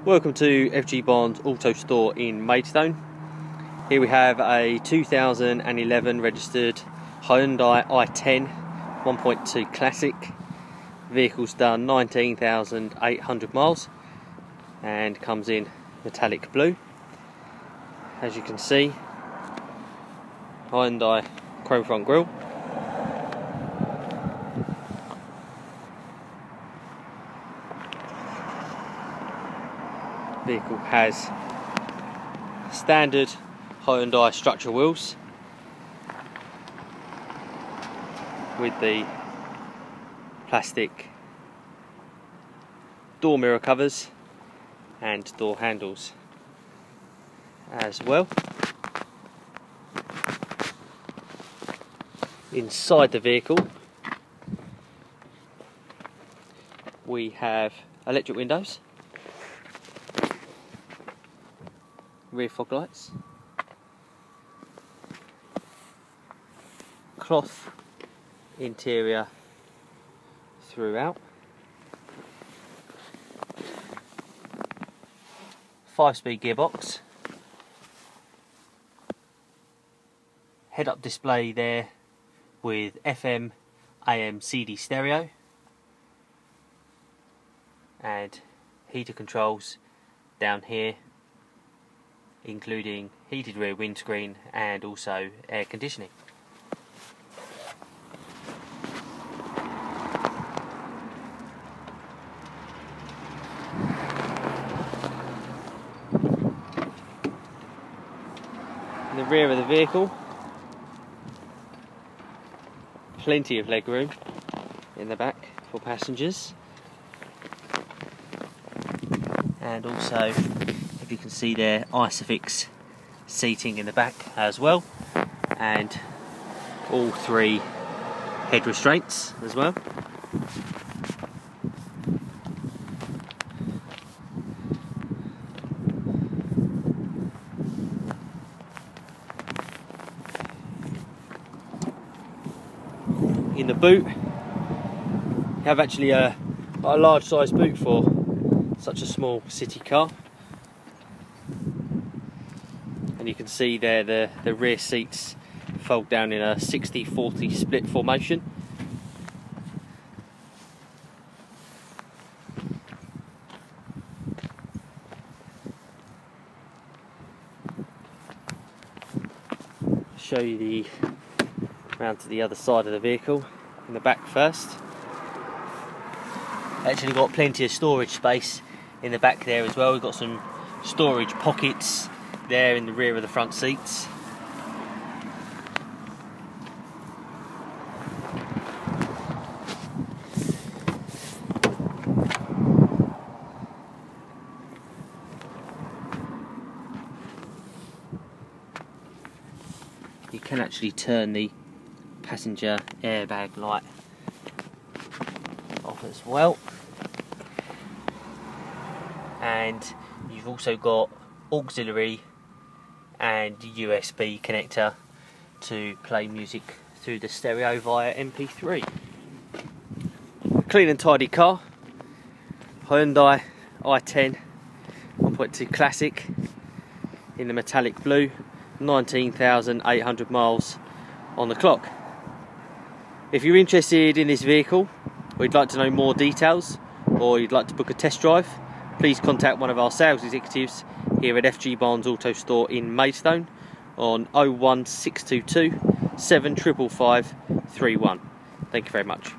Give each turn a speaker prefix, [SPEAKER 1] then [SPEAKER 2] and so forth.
[SPEAKER 1] Welcome to FG Bond's Auto Store in Maidstone. Here we have a 2011 registered Hyundai I10 1.2 Classic. Vehicle's done 19,800 miles and comes in metallic blue. As you can see, Hyundai chrome front grille. Vehicle has standard Hyundai structure wheels with the plastic door mirror covers and door handles as well. Inside the vehicle we have electric windows, rear fog lights, cloth interior throughout, 5-speed gearbox, head-up display there with FM, AM, CD stereo, and heater controls down here, including heated rear windscreen and also air conditioning. In the rear of the vehicle, plenty of legroom in the back for passengers, and also, if you can see there, Isofix seating in the back as well, and all 3 head restraints as well. In the boot, you have actually a large size boot for such a small city car. And you can see there the rear seats fold down in a 60-40 split formation. Show you round to the other side of the vehicle, in the back first. Actually got plenty of storage space in the back there as well. We've got some storage pockets there in the rear of the front seats. You can actually turn the passenger airbag light off as well, and you've also got auxiliary and USB connector to play music through the stereo via MP3. Clean and tidy car, Hyundai I10 1.2 Classic in the metallic blue, 19,800 miles on the clock. If you're interested in this vehicle, or you'd like to know more details, or you'd like to book a test drive, please contact one of our sales executives here at FG Bond's Auto Store in Maidstone on 01622 755 31. Thank you very much.